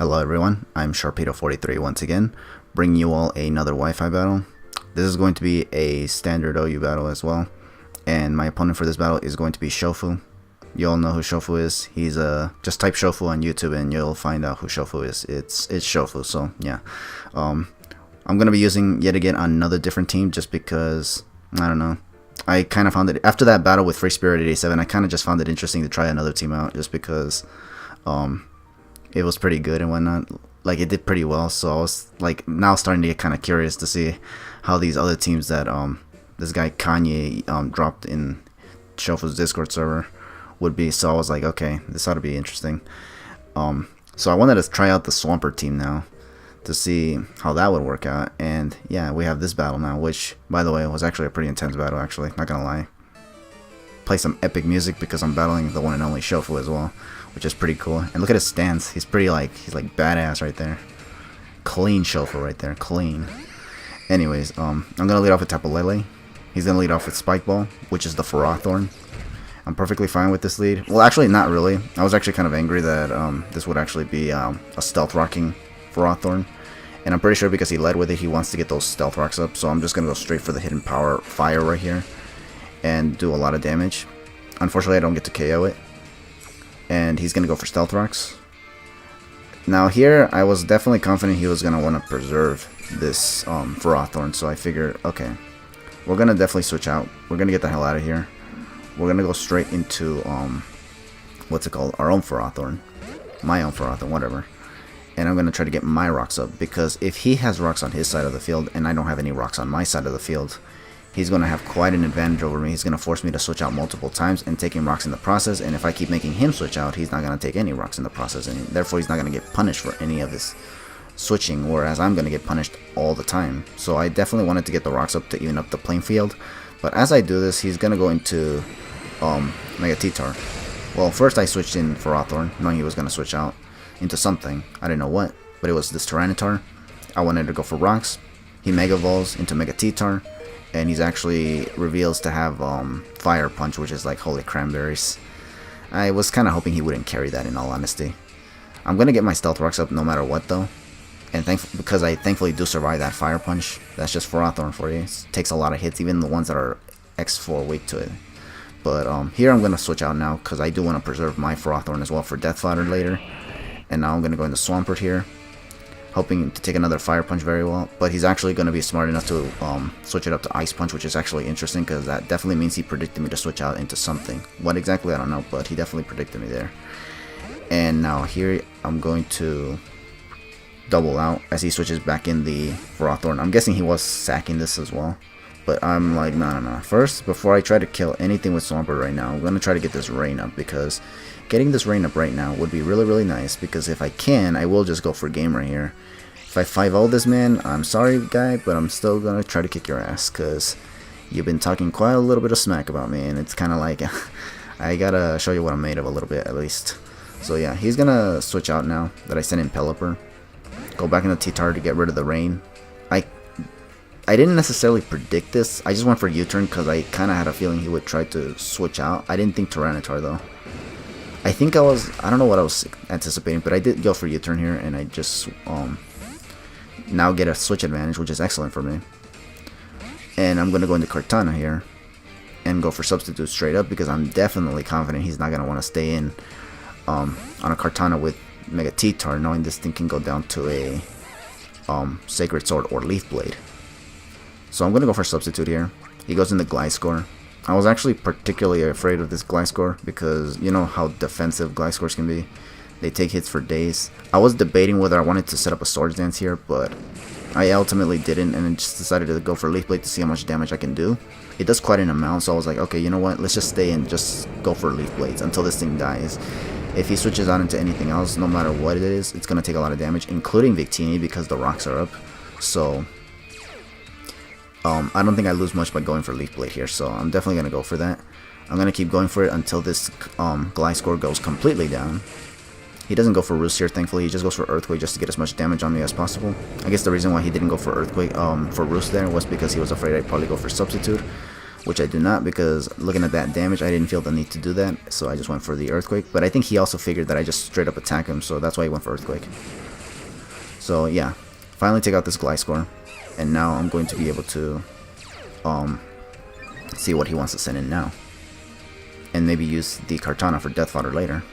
Hello everyone, I'm Sharpedo43 once again, bringing you all another Wi-Fi battle. This is going to be a standard OU battle as well, and my opponent for this battle is going to be Shofu. You all know who Shofu is. He's just type Shofu on YouTube and you'll find out who Shofu is. It's Shofu, so yeah. I'm going to be using yet again another different team just because, I don't know. I kind of found it, after that battle with Free Spirit 87, I kind of just found it interesting to try another team out just because it was pretty good and whatnot. Like, it did pretty well, so I was like now starting to get kind of curious to see how these other teams that this guy Kanye dropped in Shofu's Discord server would be. So I was like, okay, this ought to be interesting. So I wanted to try out the Swampert team now to see how that would work out. And yeah, we have this battle now, which, by the way, was actually a pretty intense battle, actually, not gonna lie. Play some epic music because I'm battling the one and only Shofu as well, which is pretty cool. And look at his stance. He's pretty he's like badass right there. Clean Shofu right there, clean. Anyways, I'm gonna lead off with Tapu Lele. He's gonna lead off with Spike Ball, which is the Ferrothorn. I'm perfectly fine with this lead. Well, actually, not really. I was actually kind of angry that this would actually be a stealth rocking Ferrothorn, and I'm pretty sure because he led with it, he wants to get those stealth rocks up. So I'm just gonna go straight for the hidden power fire right here and do a lot of damage. Unfortunately, I don't get to KO it, and he's gonna go for stealth rocks. Now here, I was definitely confident he was gonna want to preserve this Ferrothorn, so I figured, okay, we're gonna definitely switch out. We're gonna get the hell out of here. We're gonna go straight into what's it called? Our own Ferrothorn, my own Ferrothorn, whatever. And I'm gonna try to get my rocks up, because if he has rocks on his side of the field and I don't have any rocks on my side of the field, he's gonna have quite an advantage over me. He's gonna force me to switch out multiple times and taking rocks in the process. And if I keep making him switch out, he's not gonna take any rocks in the process, and therefore he's not gonna get punished for any of his switching, whereas I'm gonna get punished all the time. So I definitely wanted to get the rocks up to even up the playing field. But as I do this, he's gonna go into Mega T-Tar. Well, first I switched in Ferrothorn, knowing he was gonna switch out into something. I didn't know what, but it was this Tyranitar. I wanted to go for rocks. He Mega Evolves into Mega T-Tar, and he's actually reveals to have Fire Punch, which is like holy cranberries. I was kind of hoping he wouldn't carry that, in all honesty. I'm gonna get my Stealth Rocks up no matter what though, and because I thankfully do survive that Fire Punch. That's just Ferrothorn for you. It takes a lot of hits, even the ones that are X4 weak to it. But here I'm going to switch out now, because I do want to preserve my Ferrothorn as well for Death Fodder later. And now I'm going to go into Swampert here, hoping to take another Fire Punch very well. But he's actually going to be smart enough to switch it up to Ice Punch, which is actually interesting, because that definitely means he predicted me to switch out into something. What exactly, I don't know, but he definitely predicted me there. And now here I'm going to double out as he switches back in the Ferrothorn. I'm guessing he was sacking this as well. But I'm like, no. First, before I try to kill anything with Swampert right now, I'm going to try to get this rain up, because getting this rain up right now would be really, really nice, because if I can, I will just go for game right here. If I 5-0 this man, I'm sorry guy, but I'm still going to try to kick your ass, because you've been talking quite a little bit of smack about me, and it's kind of like, I got to show you what I'm made of a little bit at least. So yeah, he's going to switch out now that I sent in Pelipper. Go back into T-Tar to get rid of the rain. I didn't necessarily predict this. I just went for U-turn because I kind of had a feeling he would try to switch out. I didn't think Tyranitar though. I don't know what I was anticipating, but I did go for U-turn here, and I just now get a switch advantage, which is excellent for me. And I'm going to go into Kartana here and go for Substitute straight up, because I'm definitely confident he's not going to want to stay in on a Kartana with Mega T-Tar, knowing this thing can go down to a Sacred Sword or Leaf Blade. So I'm going to go for Substitute here. He goes into Gliscor. I was actually particularly afraid of this Gliscor, because you know how defensive Gliscors can be. They take hits for days. I was debating whether I wanted to set up a Swords Dance here, but I ultimately didn't, and just decided to go for Leaf Blade to see how much damage I can do. It does quite an amount, so I was like, okay, you know what? Let's just stay and just go for Leaf Blades until this thing dies. If he switches out into anything else, no matter what it is, it's going to take a lot of damage, including Victini, because the rocks are up. So I don't think I lose much by going for Leaf Blade here, so I'm definitely going to go for that. I'm going to keep going for it until this Gliscor goes completely down. He doesn't go for Roost here, thankfully. He just goes for Earthquake just to get as much damage on me as possible. I guess the reason why he didn't go for Earthquake, for Roost there, was because he was afraid I'd probably go for Substitute, which I do not, because looking at that damage, I didn't feel the need to do that, so I just went for the Earthquake. But I think he also figured that I just straight up attack him, so that's why he went for Earthquake. So yeah, finally take out this Gliscor, and now I'm going to be able to see what he wants to send in now, and maybe use the Kartana for Death Fodder later.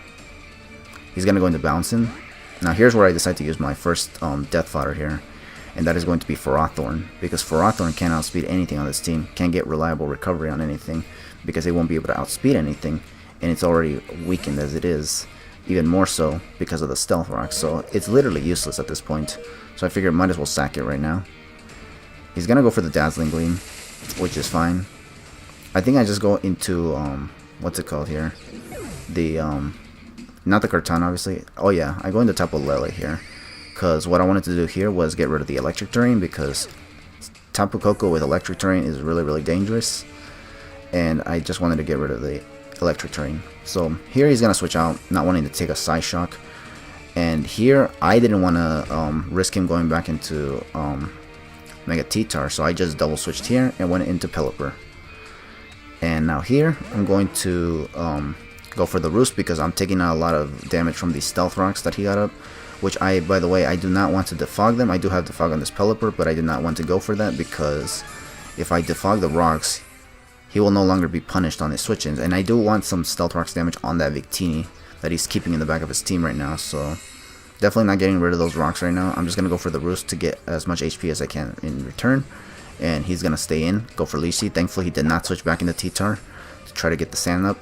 He's gonna go into Bouncing. Now here's where I decide to use my first Death Fodder here, and that is going to be Ferrothorn, because Ferrothorn can't outspeed anything on this team, can't get reliable recovery on anything, because it won't be able to outspeed anything, and it's already weakened as it is, even more so because of the Stealth Rock, so it's literally useless at this point. So I figured might as well sack it right now. He's gonna go for the Dazzling Gleam, which is fine. I think I just go into, what's it called here? The, not the Kartana, obviously. Oh yeah, I go into Tapu Lele here, because what I wanted to do here was get rid of the Electric Terrain, because Tapu Koko with Electric Terrain is really, really dangerous, and I just wanted to get rid of the Electric Terrain. So here he's going to switch out, not wanting to take a Psy Shock, and here I didn't want to risk him going back into Mega T-Tar, so I just double switched here and went into Pelipper. And now here I'm going to go for the Roost, because I'm taking out a lot of damage from the Stealth Rocks that he got up, which by the way, I do not want to defog them. I do have defog on this Pelipper, but I did not want to go for that, because if I defog the rocks, he will no longer be punished on his switch-ins, and I do want some Stealth Rocks damage on that Victini that he's keeping in the back of his team right now, so definitely not getting rid of those rocks right now. I'm just going to go for the Roost to get as much HP as I can in return, and he's going to stay in, go for Leech Seed. Thankfully he did not switch back into T-Tar to try to get the sand up,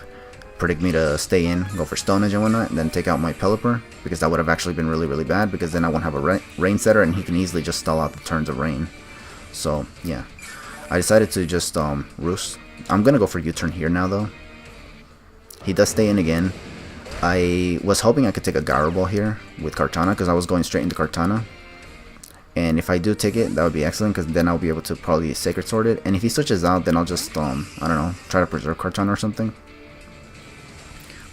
predict me to stay in, go for Stone Edge and whatnot, and then take out my Pelipper, because that would have actually been really, really bad, because then I won't have a Rain Setter, and he can easily just stall out the turns of Rain. So yeah, I decided to just Roost. I'm gonna go for U-turn here now though. He does stay in again. I was hoping I could take a Gyro Ball here with Kartana, because I was going straight into Kartana, and if I do take it, that would be excellent, because then I'll be able to probably Sacred Sword it, and if he switches out, then I'll just I don't know, try to preserve Kartana or something.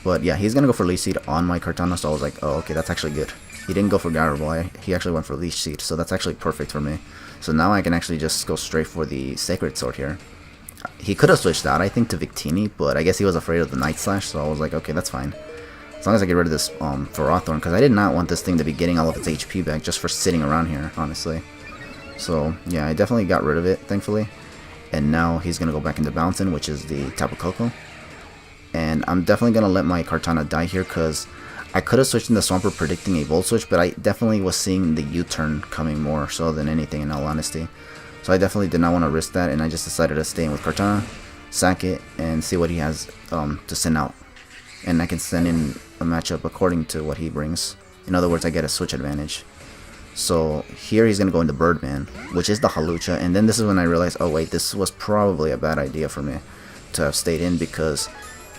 But yeah, he's gonna go for Leech Seed on my Kartana, so I was like, oh okay, that's actually good. He didn't go for Gyro Ball, he actually went for Leech Seed, so that's actually perfect for me. So now I can actually just go straight for the Sacred Sword here. He could have switched out, I think, to Victini, but I guess he was afraid of the Night Slash, so I was like, okay, that's fine. As long as I get rid of this Ferrothorn, because I did not want this thing to be getting all of its HP back just for sitting around here, honestly. So yeah, I definitely got rid of it, thankfully. And now he's going to go back into Bouncing, which is the Tapu Koko. And I'm definitely going to let my Kartana die here, because I could have switched into Swampert predicting a Volt Switch, but I definitely was seeing the U-turn coming more so than anything, in all honesty. So I definitely did not want to risk that, and I just decided to stay in with Kartana, sack it, and see what he has to send out. And I can send in a matchup according to what he brings. In other words, I get a switch advantage. So here he's going to go into Birdman, which is the Hawlucha, and then this is when I realized, oh wait, this was probably a bad idea for me to have stayed in, because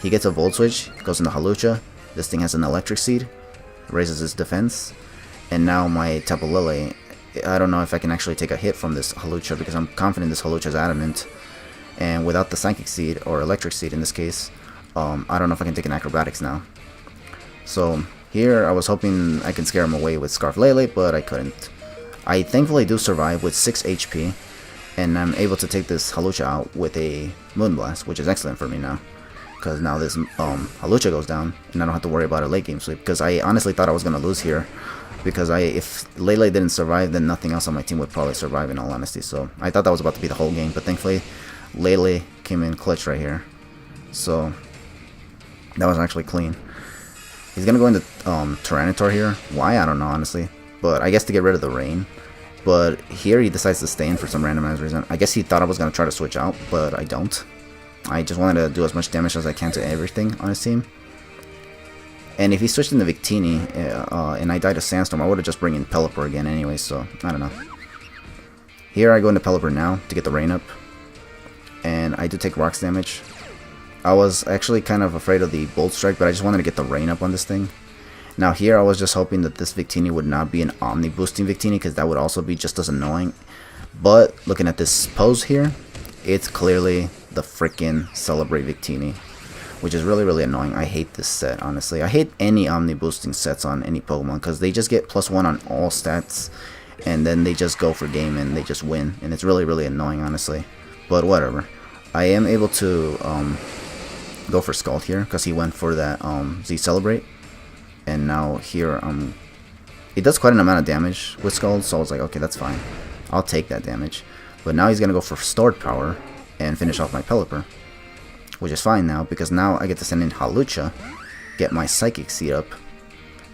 he gets a Volt Switch, goes into Hawlucha, this thing has an Electric Seed, raises its defense, and now my Tapu Lele, I don't know if I can actually take a hit from this Hawlucha, because I'm confident this Hawlucha is adamant, and without the Psychic Seed, or Electric Seed in this case, I don't know if I can take an Acrobatics now. So here I was hoping I can scare him away with Scarf Lele, but I couldn't. I thankfully do survive with 6 HP, and I'm able to take this Hawlucha out with a Moonblast, which is excellent for me now, because now this Hawlucha goes down, and I don't have to worry about a late game sweep, because I honestly thought I was going to lose here, because if Lele didn't survive, then nothing else on my team would probably survive, in all honesty. So I thought that was about to be the whole game, but thankfully Lele came in clutch right here, so that was actually clean. He's gonna go into Tyranitar here. Why? I don't know, honestly, but I guess to get rid of the Rain. But here he decides to stay in for some randomized reason. I guess he thought I was gonna try to switch out, but I don't. I just wanted to do as much damage as I can to everything on his team. And if he switched into Victini and I died to Sandstorm, I would have just bring in Pelipper again anyway, so I don't know. Here I go into Pelipper now to get the Rain up, and I do take Rocks damage. I was actually kind of afraid of the Bolt Strike, but I just wanted to get the Rain up on this thing. Now here I was just hoping that this Victini would not be an Omni boosting Victini, because that would also be just as annoying. But looking at this pose here, it's clearly the freaking Celebrate Victini, which is really, really annoying. I hate this set, honestly. I hate any Omni boosting sets on any Pokemon, because they just get +1 on all stats, and then they just go for game and they just win, and it's really, really annoying, honestly. But whatever. I am able to go for Scald here, because he went for that Z Celebrate, and now here I'm It does quite an amount of damage with Scald, so I was like, okay, that's fine. I'll take that damage. But now he's going to go for stored power and finish off my Pelipper, which is fine now, because now I get to send in Hawlucha, get my Psychic Seed up,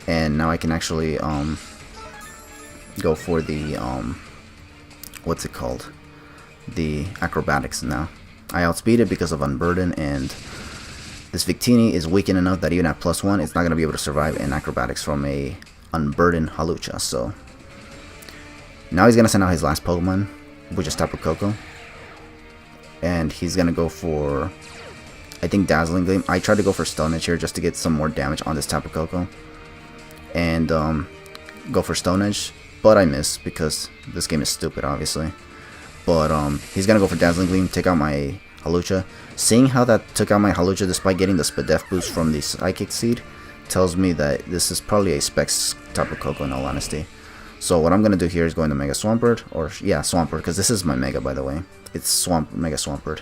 and now I can actually go for the, what's it called? The Acrobatics now. I outspeed it because of Unburden, and this Victini is weakened enough that even at +1, it's not going to be able to survive in Acrobatics from a Unburdened Hawlucha. So now he's going to send out his last Pokemon, which is Tapu Koko. And he's going to go for, I think, Dazzling Gleam. I tried to go for Stone Edge here just to get some more damage on this Tapu Koko. And go for Stone Edge, but I missed because this game is stupid, obviously. But he's going to go for Dazzling Gleam, take out my Hawlucha. Seeing how that took out my Hawlucha despite getting the Spadef boost from the Psychic Seed tells me that this is probably a Specs Tapu Koko in all honesty. So what I'm going to do here is go into Mega Swampert, or yeah, Swampert, because this is my Mega, by the way. It's Mega Swampert.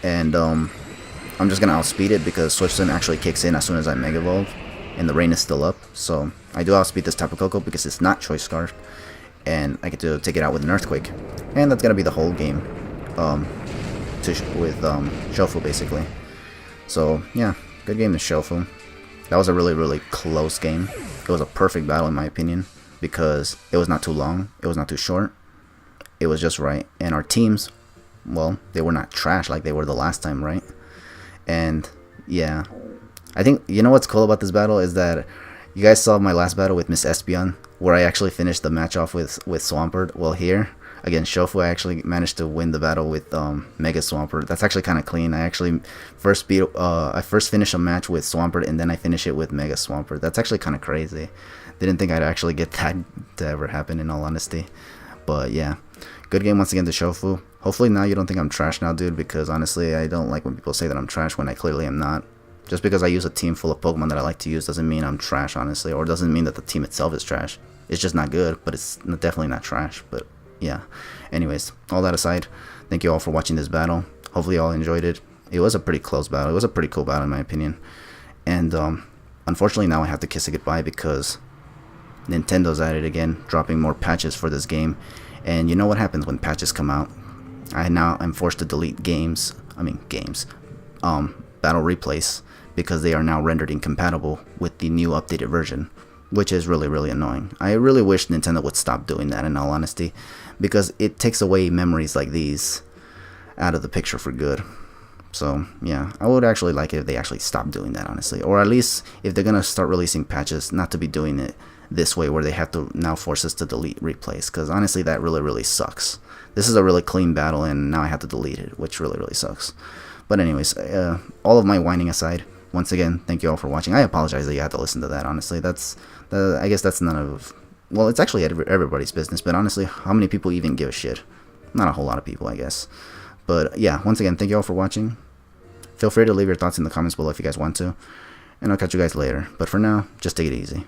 And I'm just going to outspeed it because Swift Swim actually kicks in as soon as I Mega Evolve, and the rain is still up. So I do outspeed this Tapu Koko because it's not Choice Scarf, and I get to take it out with an Earthquake. And that's going to be the whole game with Shofu, basically. So yeah, good game to Shofu. That was a really, really close game. It was a perfect battle in my opinion, because it was not too long, it was not too short, it was just right. And our teams, well, they were not trash like they were the last time, right? And yeah, I think, you know what's cool about this battle is that you guys saw my last battle with Miss Espeon, where I actually finished the match off with Swampert. Well, here against Shofu, I actually managed to win the battle with Mega Swampert. That's actually kind of clean. I actually first finished a match with Swampert, and then I finish it with Mega Swampert. That's actually kind of crazy. Didn't think I'd actually get that to ever happen, in all honesty. But yeah, good game once again to Shofu. Hopefully now you don't think I'm trash now, dude, because honestly, I don't like when people say that I'm trash when I clearly am not. Just because I use a team full of Pokemon that I like to use doesn't mean I'm trash, honestly, or doesn't mean that the team itself is trash. It's just not good, but it's definitely not trash. But yeah, anyways, all that aside, thank you all for watching this battle. Hopefully you all enjoyed it. It was a pretty close battle. It was a pretty cool battle in my opinion. And unfortunately now I have to kiss it goodbye because Nintendo's at it again, dropping more patches for this game. And you know what happens when patches come out? I'm forced to delete battle replays, because they are now rendered incompatible with the new updated version, which is really, really annoying. I really wish Nintendo would stop doing that, in all honesty, because it takes away memories like these out of the picture for good. So yeah, I would actually like it if they actually stopped doing that, honestly, or at least if they're gonna start releasing patches, not to be doing it this way where they have to now force us to delete replays, because honestly that really, really sucks. This is a really clean battle and now I have to delete it, which really, really sucks. But anyways, all of my whining aside, once again, thank you all for watching. I apologize that you had to listen to that, honestly. I guess that's none of, well, it's actually everybody's business, but honestly, how many people even give a shit? Not a whole lot of people, I guess. But yeah, once again, thank you all for watching. Feel free to leave your thoughts in the comments below if you guys want to, and I'll catch you guys later. But for now, just take it easy.